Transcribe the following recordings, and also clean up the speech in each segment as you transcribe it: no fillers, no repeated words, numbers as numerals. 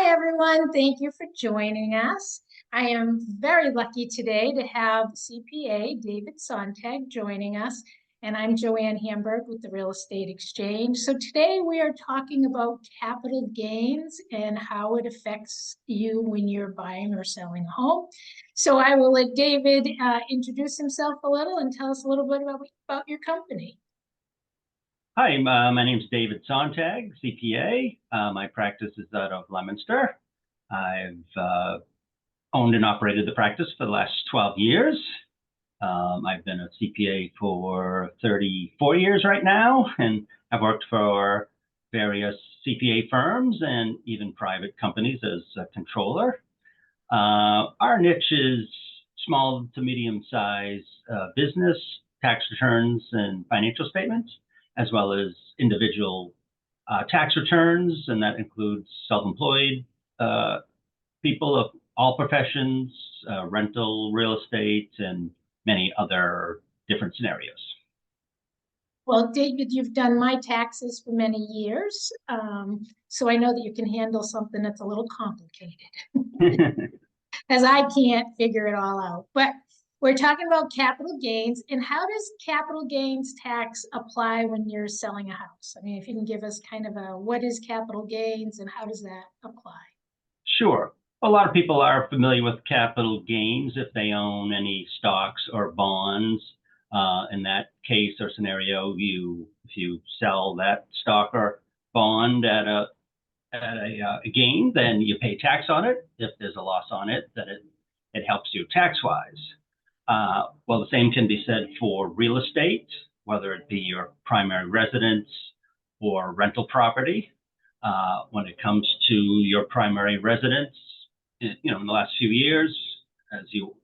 Hi, everyone. Thank you for joining us. I am very lucky today to have CPA David Sontag joining us, and I'm Joanne Hamburg with the Real Estate Exchange. So today we are talking about capital gains and how it affects you when you're buying or selling a home. So I will let David introduce himself a little and tell us a little bit about your company. Hi, my name is David Sontag, CPA. My practice is that of Leominster. I've owned and operated the practice for the last 12 years. I've been a CPA for 34 years right now, and I've worked for various CPA firms and even private companies as a controller. Our niche is small to medium size business, tax returns, and financial statements, as well as individual tax returns, and that includes self-employed people of all professions, rental, real estate, and many other different scenarios. Well, David, you've done my taxes for many years, so I know that you can handle something that's a little complicated, as I can't figure it all out. But we're talking about capital gains, and how does capital gains tax apply when you're selling a house? I mean, if you can give us kind of a what is capital gains and how does that apply? Sure. A lot of people are familiar with capital gains if they own any stocks or bonds. In that case or scenario, if you sell that stock or bond at a gain, then you pay tax on it. If there's a loss on it, then it helps you tax-wise. Well, the same can be said for real estate, whether it be your primary residence or rental property. When it comes to your primary residence, in the last few years, as you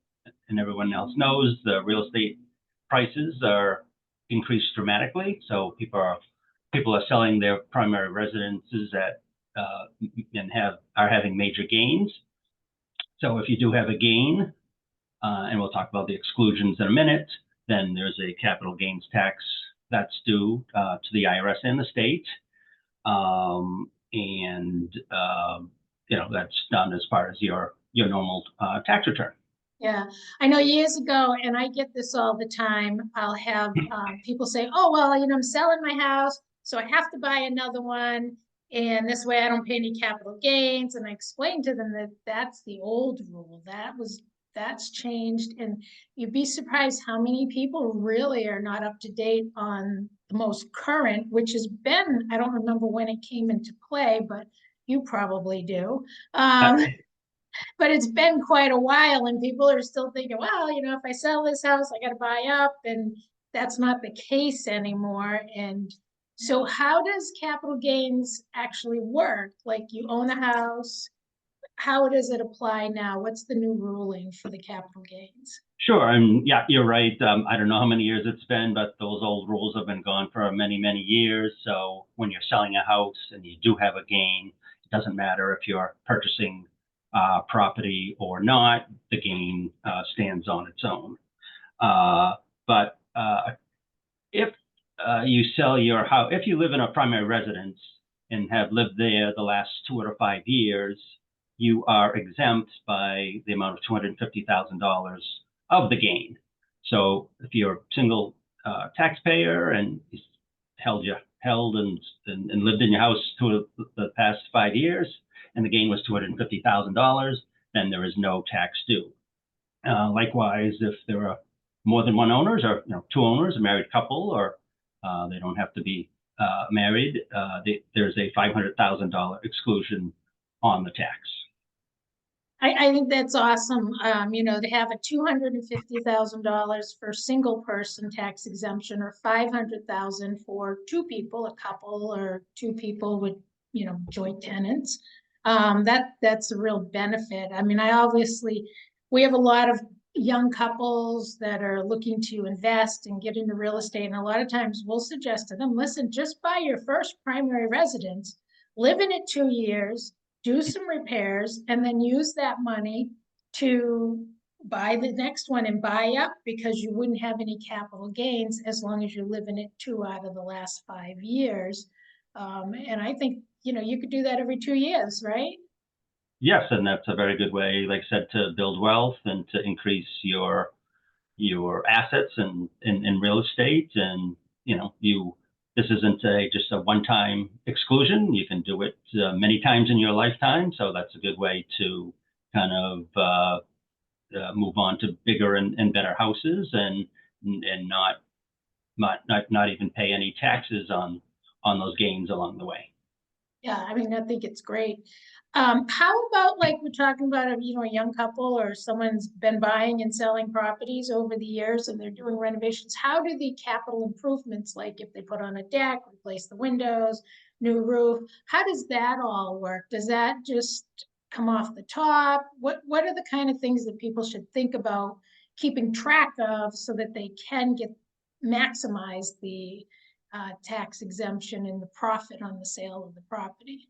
and everyone else knows, the real estate prices are increased dramatically. So people are selling their primary residences and are having major gains. So if you do have a gain, and we'll talk about the exclusions in a minute, then there's a capital gains tax that's due to the IRS and the state. That's done as part of your normal tax return. Yeah, I know years ago, and I get this all the time, I'll have people say, oh, well, I'm selling my house, so I have to buy another one. And this way I don't pay any capital gains. And I explained to them that that's the old rule. That's changed. And you'd be surprised how many people really are not up to date on the most current, which has been, I don't remember when it came into play, but you probably do. But it's been quite a while, and people are still thinking, well, if I sell this house, I got to buy up, and that's not the case anymore. And so how does capital gains actually work? Like, you own a house, how does it apply now? What's the new ruling for the capital gains? Sure, and yeah, you're right. I don't know how many years it's been, but those old rules have been gone for many, many years. So when you're selling a house and you do have a gain, it doesn't matter if you're purchasing property or not, the gain stands on its own. But if you sell your house, if you live in a primary residence and have lived there the last 2 or 5 years, you are exempt by the amount of $250,000 of the gain. So if you're a single taxpayer and held and lived in your house for the past 5 years, and the gain was $250,000, then there is no tax due. Likewise, if there are more than one owners, or 2 owners, a married couple, or they don't have to be married, there's a $500,000 exclusion on the tax. I think that's awesome. To have a $250,000 for single person tax exemption, or $500,000 for 2 people, a couple, or 2 people with joint tenants. That's a real benefit. I mean, we have a lot of young couples that are looking to invest and get into real estate. And a lot of times we'll suggest to them, listen, just buy your first primary residence, live in it 2 years, do some repairs, and then use that money to buy the next one and buy up, because you wouldn't have any capital gains as long as you live in it 2 out of the last 5 years. And I think, you could do that every 2 years, right? Yes, and that's a very good way, like I said, to build wealth and to increase your assets and in real estate. And this isn't just a one-time exclusion. You can do it many times in your lifetime. So that's a good way to kind of move on to bigger and better houses and not even pay any taxes on those gains along the way. Yeah, I mean, I think it's great. How about like we're talking about a young couple or someone's been buying and selling properties over the years and they're doing renovations. How do the capital improvements, like if they put on a deck, replace the windows, new roof, how does that all work? Does that just come off the top? What are the kind of things that people should think about keeping track of so that they can maximize the tax exemption and the profit on the sale of the property?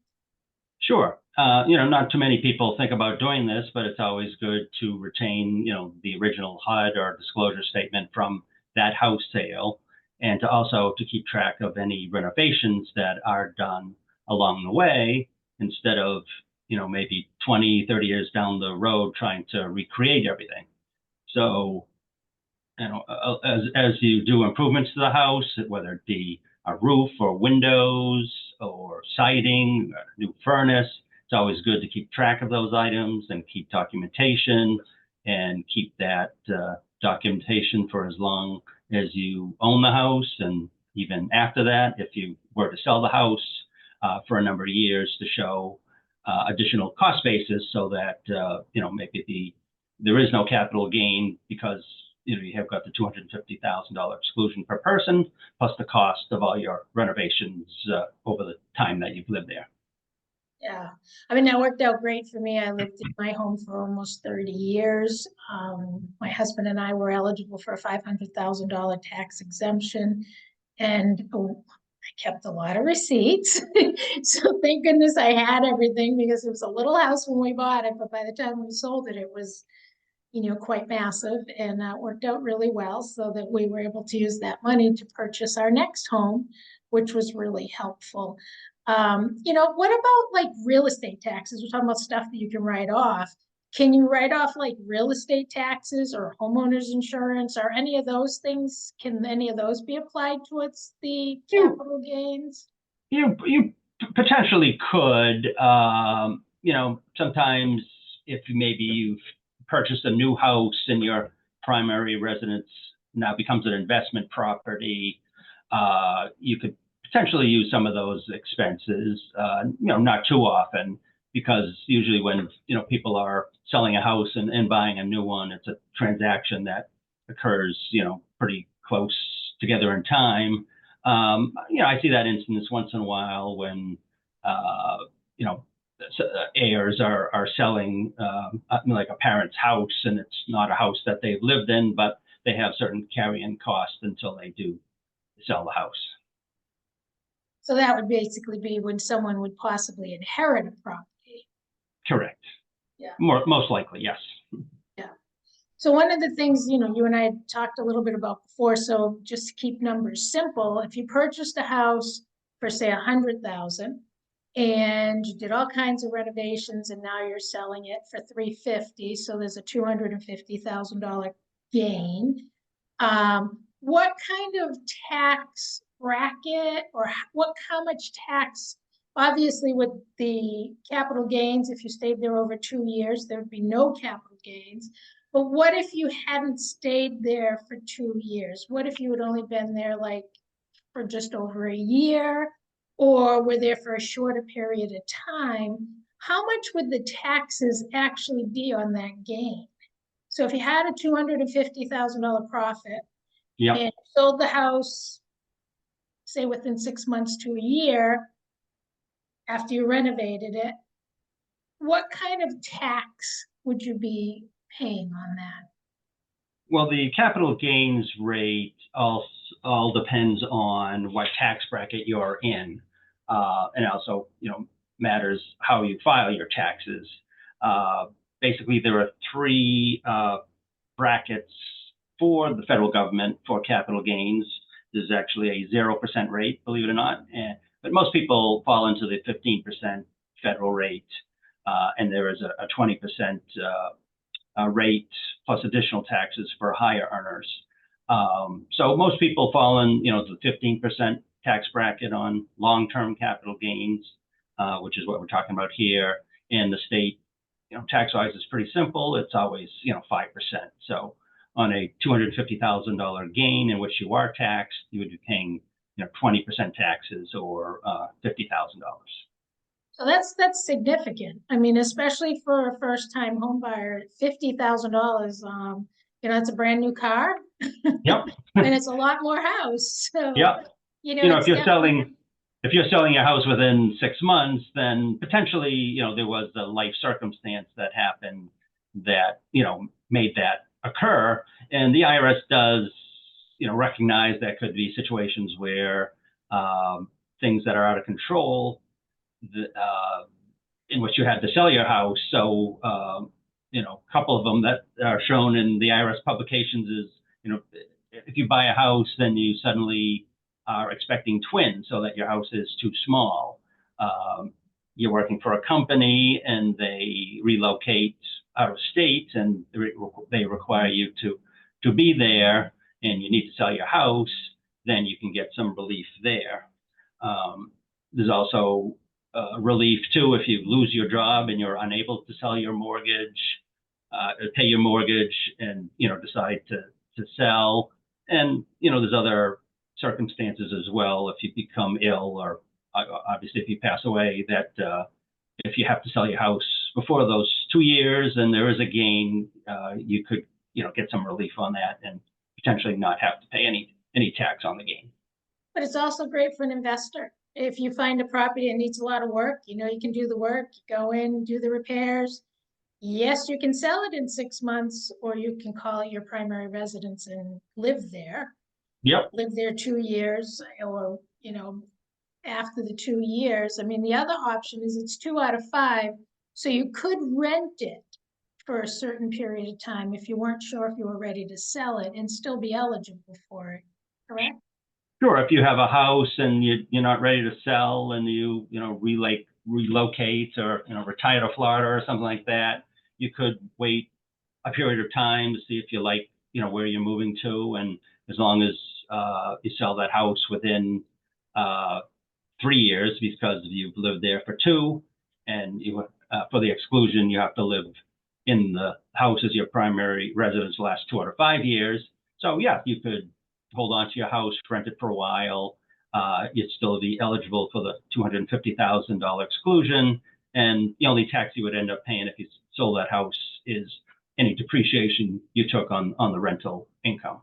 Sure. Not too many people think about doing this, but it's always good to retain, the original HUD or disclosure statement from that house sale, and to also to keep track of any renovations that are done along the way instead of, maybe 20, 30 years down the road trying to recreate everything. So as you do improvements to the house, whether it be a roof or windows or siding, or new furnace, it's always good to keep track of those items and keep documentation and keep that documentation for as long as you own the house, and even after that, if you were to sell the house for a number of years, to show additional cost basis so that maybe there is no capital gain because you have got the $250,000 exclusion per person, plus the cost of all your renovations over the time that you've lived there. Yeah, I mean, that worked out great for me. I lived in my home for almost 30 years. My husband and I were eligible for a $500,000 tax exemption, and I kept a lot of receipts. So thank goodness I had everything, because it was a little house when we bought it, but by the time we sold it, it was quite massive, and worked out really well so that we were able to use that money to purchase our next home, which was really helpful. What about like real estate taxes? We're talking about stuff that you can write off. Can you write off like real estate taxes or homeowners insurance or any of those things? Can any of those be applied towards the capital gains? You potentially could. Sometimes if maybe you've purchased a new house and your primary residence now becomes an investment property, you could potentially use some of those expenses. Not too often, because usually when people are selling a house and buying a new one, it's a transaction that occurs pretty close together in time. I see that instance once in a while when heirs are selling like a parent's house, and it's not a house that they've lived in, but they have certain carrying costs until they do sell the house. So that would basically be when someone would possibly inherit a property. Correct. Yeah. Most likely, yes. Yeah. So one of the things, you and I had talked a little bit about before, so just to keep numbers simple, if you purchased a house for say 100,000 and you did all kinds of renovations and now you're selling it for 350, so there's a $250,000 gain. What kind of tax bracket, or how much tax? Obviously, with the capital gains, if you stayed there over 2 years, there would be no capital gains. But what if you hadn't stayed there for 2 years? What if you had only been there like for just over a year, or were there for a shorter period of time? How much would the taxes actually be on that gain? So if you had a $250,000 profit, Yep. and sold the house, say within 6 months to a year after you renovated it, what kind of tax would you be paying on that? Well, the capital gains rate all depends on what tax bracket you're in, and also matters how you file your taxes. Basically, there are three brackets for the federal government for capital gains. There's actually a 0% rate, believe it or not, but most people fall into the 15% federal rate. and there is a 20% rate plus additional taxes for higher earners. So most people fall in, the 15% tax bracket on long-term capital gains, which is what we're talking about here. And the state, tax-wise is pretty simple. It's always, 5%. So on a $250,000 gain in which you are taxed, you would be paying, 20% taxes or $50,000. So that's significant. I mean, especially for a first-time home buyer, $50,000. It's a brand new car. Yep. And it's a lot more house. So, yep. It's if you're selling a house within 6 months, then potentially, there was a life circumstance that happened that, made that occur. And the IRS does, recognize that could be situations where things that are out of control, in which you had to sell your house. So, a couple of them that are shown in the IRS publications is, if you buy a house, then you suddenly are expecting twins so that your house is too small. You're working for a company and they relocate out of state and they require you to be there and you need to sell your house, then you can get some relief there. There's also relief too if you lose your job and you're unable to sell your mortgage, pay your mortgage, and decide to sell. And there's other circumstances as well if you become ill or obviously if you pass away. That if you have to sell your house before those 2 years and there is a gain, you could get some relief on that and potentially not have to pay any tax on the gain. But it's also great for an investor. If you find a property that needs a lot of work, you can do the work, you go in, do the repairs. Yes, you can sell it in 6 months, or you can call it your primary residence and live there. Yep. Live there 2 years, or, after the 2 years. I mean, the other option is it's 2 out of 5. So you could rent it for a certain period of time if you weren't sure if you were ready to sell it and still be eligible for it, correct? Sure. If you have a house and you're not ready to sell and you relocate or retire to Florida or something like that, you could wait a period of time to see if you like where you're moving to, and as long as you sell that house within 3 years, because you've lived there for 2, and you for the exclusion you have to live in the house as your primary residence the last 2 out of 5 years. So yeah, you could hold on to your house, rent it for a while. You'd still be eligible for the $250,000 exclusion, and the only tax you would end up paying if you sold that house is any depreciation you took on the rental income.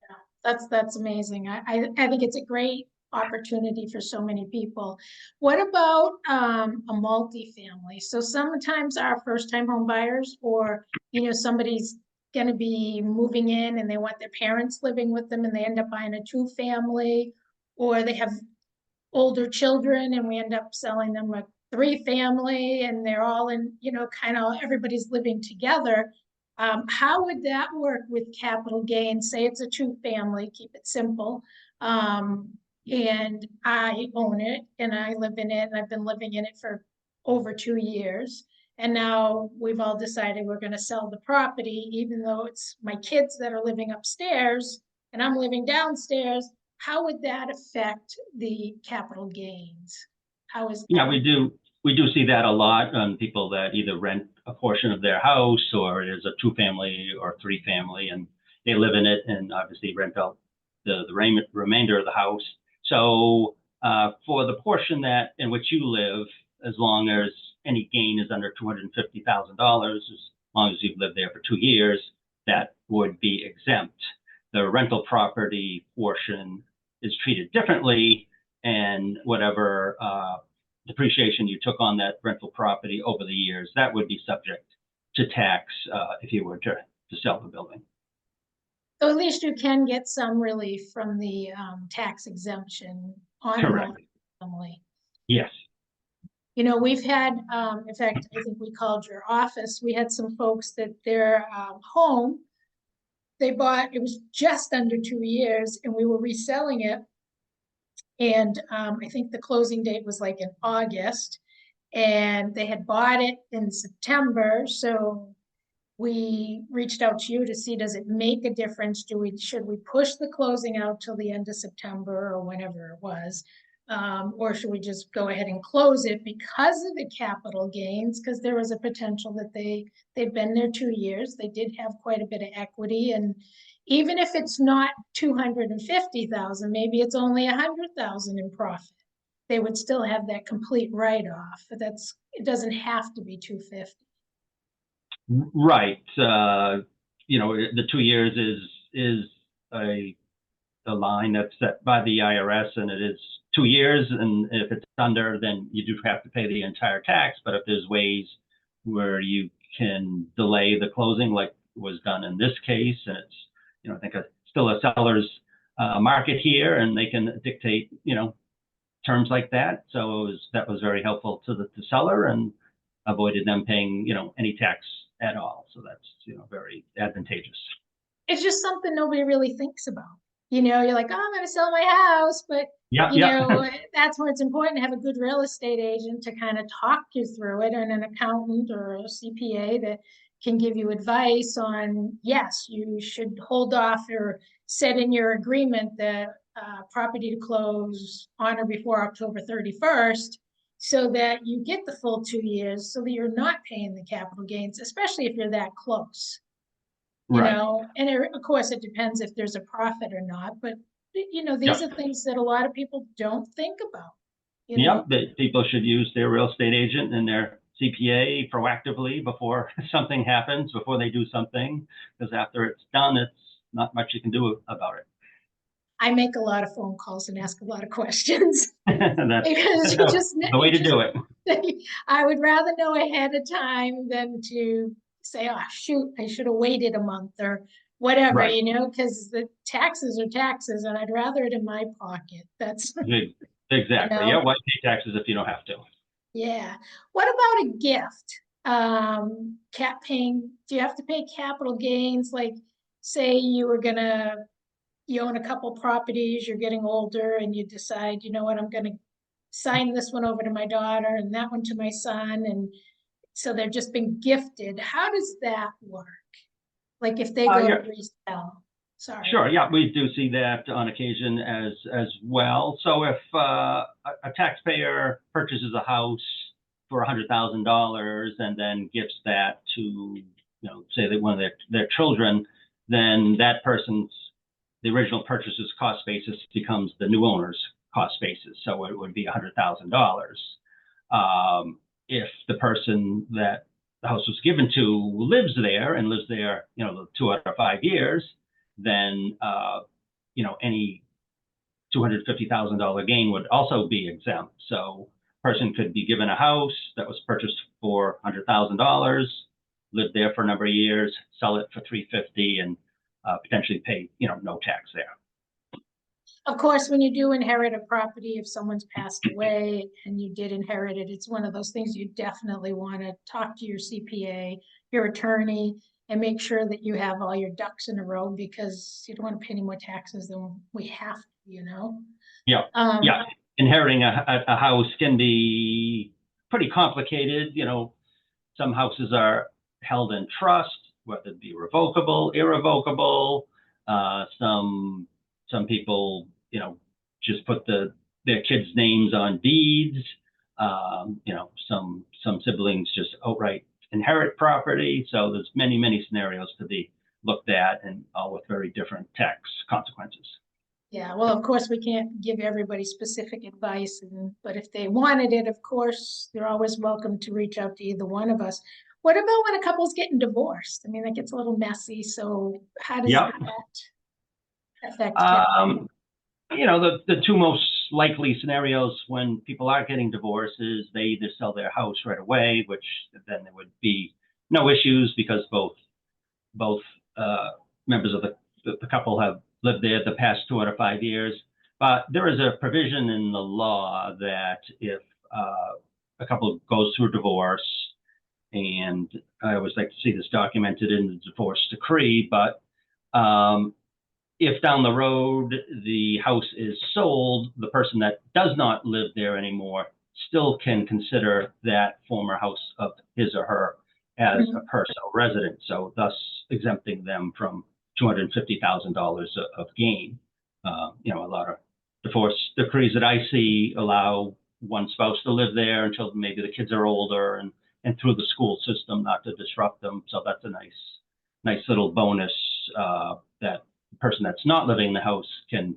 Yeah, that's amazing. I think it's a great opportunity for so many people. What about a multifamily? So sometimes our first-time home buyers, or somebody's going to be moving in and they want their parents living with them and they end up buying a 2-family, or they have older children and we end up selling them a 3-family and they're all in, kind of everybody's living together. How would that work with capital gain? Say it's a 2-family, keep it simple. And I own it and I live in it and I've been living in it for over 2 years. And now we've all decided we're going to sell the property, even though it's my kids that are living upstairs and I'm living downstairs. How would that affect the capital gains? How is that? Yeah, we do see that a lot on people that either rent a portion of their house or it is a 2-family or 3-family and they live in it and obviously rent out the remainder of the house. So for the portion that in which you live, as long as any gain is under $250,000, as long as you've lived there for 2 years, that would be exempt. The rental property portion is treated differently, and whatever depreciation you took on that rental property over the years, that would be subject to tax if you were to sell the building. So at least you can get some relief from the tax exemption on multifamily. Yes. We've had, in fact, I think we called your office. We had some folks that their home, they bought, it was just under 2 years and we were reselling it. And I think the closing date was like in August. And they had bought it in September, so we reached out to you to see, does it make a difference? Should we push the closing out till the end of September or whenever it was? Or should we just go ahead and close it because of the capital gains? Because there was a potential that they've been there 2 years. They did have quite a bit of equity, and even if it's not 250,000, maybe it's only 100,000 in profit. They would still have that complete write-off. It doesn't have to be 250. Right. The 2 years is a line that's set by the IRS, and it is 2 years. And if it's under, then you do have to pay the entire tax. But if there's ways where you can delay the closing, like was done in this case, and it's, I think still a seller's market here, and they can dictate, terms like that. So that was very helpful to the seller and avoided them paying, any tax at all. So that's, very advantageous. It's just something nobody really thinks about. You're like, oh, I'm going to sell my house, but that's where it's important to have a good real estate agent to kind of talk you through it, and an accountant or a CPA that can give you advice on, yes, you should hold off or set in your agreement that property to close on or before October 31st, so that you get the full 2 years, so that you're not paying the capital gains, especially if you're that close. And of course it depends if there's a profit or not, but these are things that a lot of people don't think about. People should use their real estate agent and their CPA proactively before something happens, before they do something, because after it's done, it's not much you can do about it. I make a lot of phone calls and ask a lot of questions. That's because the way to do it. I would rather know ahead of time than to say, oh, shoot, I should have waited a month or whatever, right. Because the taxes are taxes, and I'd rather it in my pocket. That's exactly. Why pay taxes if you don't have to? Yeah. What about a gift? Do you have to pay capital gains? Like, say you own a couple properties, you're getting older, and you decide, you know what, I'm gonna sign this one over to my daughter and that one to my son, and so they've just been gifted. How does that work? Like if they go to resell? Sorry. Sure. Yeah, we do see that on occasion as well. So if a taxpayer purchases a house for $100,000 and then gifts that to, say that one of their children, then that person's, the original purchaser's cost basis becomes the new owner's cost basis. So it would be $100,000. If the person that the house was given to lives there 2 out of 5 years, then any $250,000 gain would also be exempt. So a person could be given a house that was purchased for $100,000, live there for a number of years, sell it for $350,000, and potentially pay no tax there. Of course, when you do inherit a property, if someone's passed away and you did inherit it, it's one of those things you definitely want to talk to your CPA, your attorney, and make sure that you have all your ducks in a row, because you don't want to pay any more taxes than we have to, Yeah. Inheriting a house can be pretty complicated. Some houses are held in trust, whether it be revocable, irrevocable. Some people, just put their kids' names on deeds. Some siblings just outright inherit property. So there's many scenarios to be looked at, and all with very different tax consequences. Yeah, well, of course, we can't give everybody specific advice, but if they wanted it, of course, they're always welcome to reach out to either one of us. What about when a couple's getting divorced? I mean, that gets a little messy. So how does that affect? The two most likely scenarios when people are getting divorced is they either sell their house right away, which then there would be no issues because both members of the couple have lived there the past 2 out of 5 years. But there is a provision in the law that if a couple goes through divorce, and I always like to see this documented in the divorce decree, but if down the road the house is sold, the person that does not live there anymore still can consider that former house of his or her as a personal residence, so thus exempting them from $250,000 of gain. A lot of divorce decrees that I see allow one spouse to live there until maybe the kids are older, and through the school system not to disrupt them. So that's a nice little bonus that the person that's not living in the house can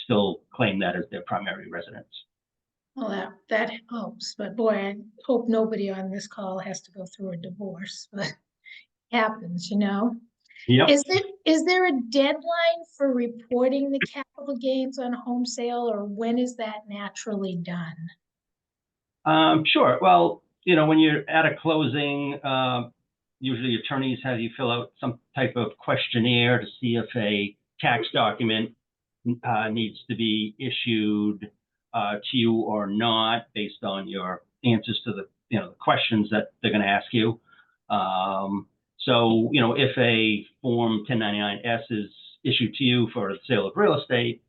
still claim that as their primary residence. Well, that helps, but boy, I hope nobody on this call has to go through a divorce, but happens, Yep. Is there a deadline for reporting the capital gains on home sale, or when is that naturally done? Sure. Well, when you're at a closing, usually attorneys have you fill out some type of questionnaire to see if a tax document needs to be issued to you or not, based on your answers to the questions that they're going to ask you. So, if a Form 1099-S is issued to you for the sale of real estate,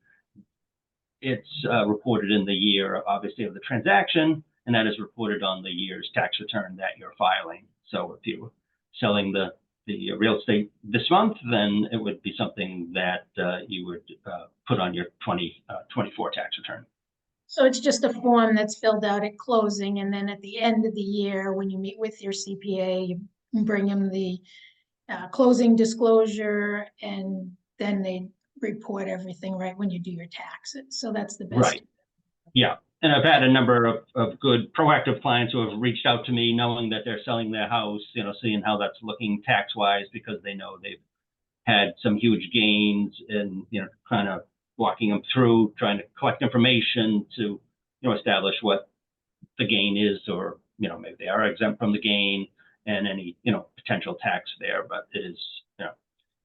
it's reported in the year, obviously, of the transaction, and that is reported on the year's tax return that you're filing. So if you're selling the real estate this month, then it would be something that you would put on your 2024 tax return. So it's just a form that's filled out at closing, and then at the end of the year, when you meet with your CPA, you bring them the closing disclosure, and then they report everything right when you do your taxes. So that's the best. Right. Yeah. And I've had a number of good proactive clients who have reached out to me knowing that they're selling their house, seeing how that's looking tax-wise, because they know they've had some huge gains, and, kind of walking them through, trying to collect information to, establish what the gain is, or, maybe they are exempt from the gain and any, potential tax there, but it is,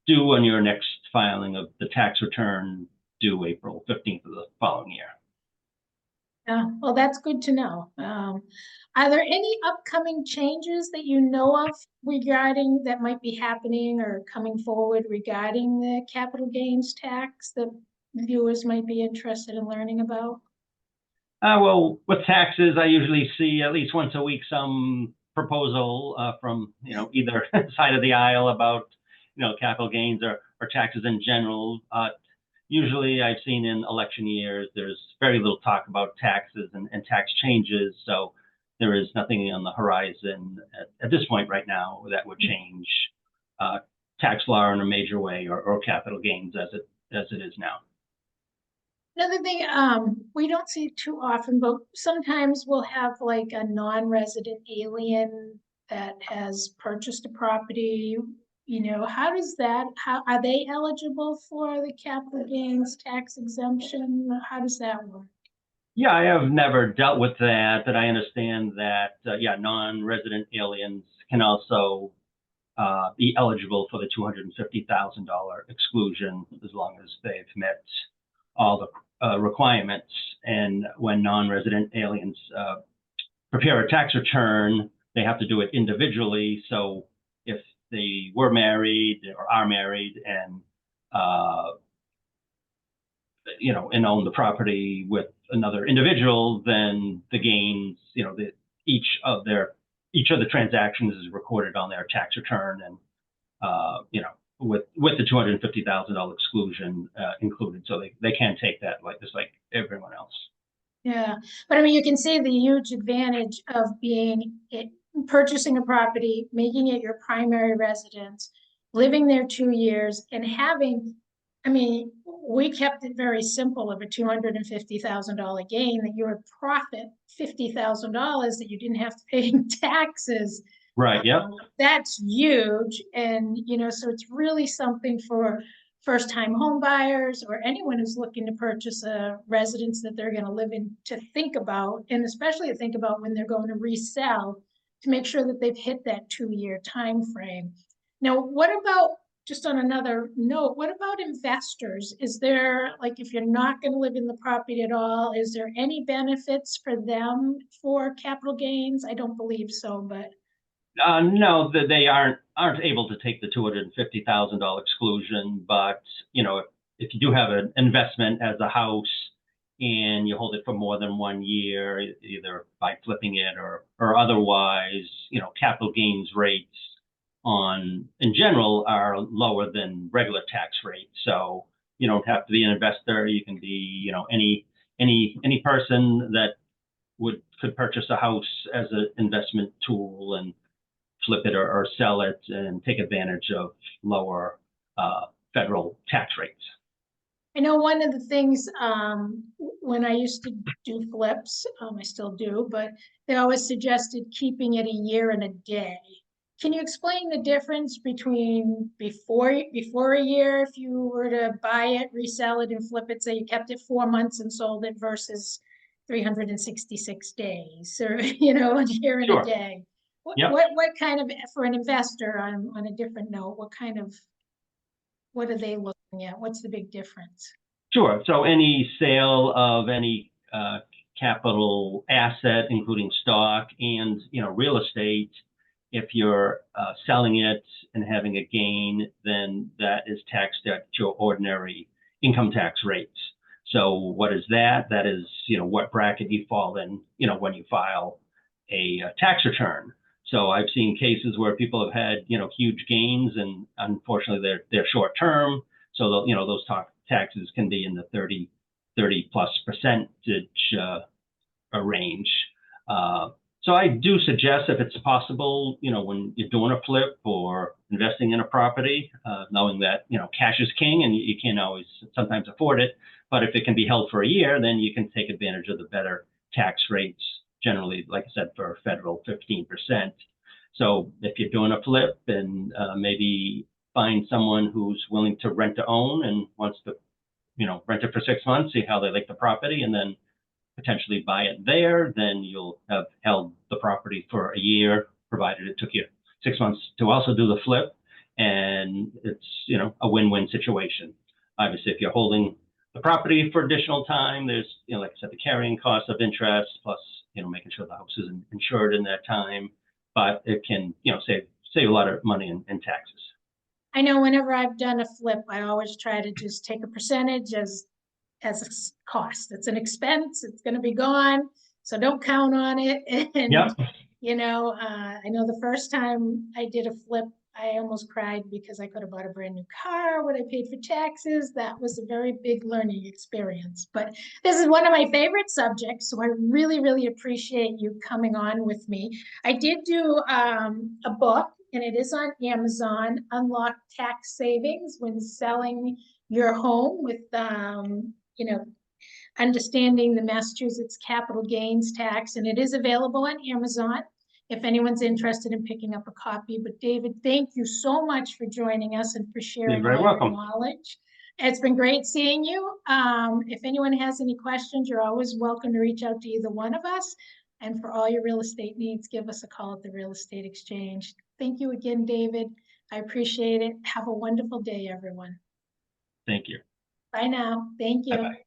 due on your next filing of the tax return, due April 15th of the following year. Yeah, well, that's good to know. Are there any upcoming changes that you know of regarding that might be happening or coming forward regarding the capital gains tax that viewers might be interested in learning about? Well, with taxes, I usually see at least once a week some proposal from either side of the aisle about capital gains or taxes in general. Usually I've seen in election years, there's very little talk about taxes and tax changes. So there is nothing on the horizon at this point right now that would change tax law in a major way, or capital gains as it is now. Another thing, we don't see too often, but sometimes we'll have like a non-resident alien that has purchased a property. How does that, how are they eligible for the capital gains tax exemption? How does that work? Yeah, I have never dealt with that, but I understand that, non-resident aliens can also be eligible for the $250,000 exclusion as long as they've met all the requirements. And when non-resident aliens prepare a tax return, they have to do it individually. So if they were married or are married and and own the property with another individual, then the gains, each of the transactions is recorded on their tax return, and with the $250,000 exclusion included, so they can take that just like everyone else. Yeah, but I mean, you can see the huge advantage of purchasing a property, making it your primary residence, living there 2 years, and having, I mean, we kept it very simple of a $250,000 gain that you would profit $50,000 that you didn't have to pay in taxes. Right. Yeah. That's huge, and so it's really something for first-time home buyers or anyone who's looking to purchase a residence that they're going to live in, to think about, and especially to think about when they're going to resell, to make sure that they've hit that 2-year time frame. Now, what about, just on another note, what about investors? Is there, like, if you're not going to live in the property at all, is there any benefits for them for capital gains? I don't believe so, but no, they aren't able to take the $250,000 exclusion. But if you do have an investment as a house and you hold it for more than 1 year, either by flipping it or otherwise, capital gains rates in general are lower than regular tax rates. So you don't have to be an investor. You can be, any person that could purchase a house as an investment tool and flip it or sell it and take advantage of lower federal tax rates. I know one of the things, when I used to do flips, I still do, but they always suggested keeping it a year and a day. Can you explain the difference between before a year, if you were to buy it, resell it, and flip it, say you kept it 4 months and sold it, versus 366 days, or a year and a Sure. day? Yep. What kind of, for an investor, on a different note, what are they looking at? What's the big difference? Sure. So any sale of any capital asset, including stock and real estate, if you're selling it and having a gain, then that is taxed at your ordinary income tax rates. So what is that? That is what bracket you fall in when you file a tax return. So I've seen cases where people have had huge gains, and unfortunately they're short term. So those taxes can be in the 30+% range. So I do suggest, if it's possible, when you're doing a flip or investing in a property, knowing that cash is king and you can't always sometimes afford it, but if it can be held for a year, then you can take advantage of the better tax rates. Generally, like I said, for federal 15%. So if you're doing a flip, and maybe find someone who's willing to rent to own and wants to, rent it for 6 months, see how they like the property, and then potentially buy it there, then you'll have held the property for a year, provided it took you 6 months to also do the flip. And it's, a win-win situation. Obviously, if you're holding the property for additional time, there's, like I said, the carrying cost of interest, plus, making sure the house is insured in that time. But it can, save a lot of money in taxes. I know whenever I've done a flip, I always try to just take a percentage as a cost. It's an expense. It's going to be gone, so don't count on it. And Yep. I know the first time I did a flip, I almost cried because I could have bought a brand new car, what I paid for taxes. That was a very big learning experience. But this is one of my favorite subjects, so I really, really appreciate you coming on with me. I did do a book, and it is on Amazon, Unlock Tax Savings When Selling Your Home, with understanding the Massachusetts capital gains tax, and it is available on Amazon if anyone's interested in picking up a copy. But David, thank you so much for joining us and for sharing You're very all welcome. your knowledge. It's been great seeing you. If anyone has any questions, you're always welcome to reach out to either one of us. And for all your real estate needs, give us a call at the Real Estate Exchange. Thank you again, David. I appreciate it. Have a wonderful day, everyone. Thank you. Bye now. Thank you. Bye-bye.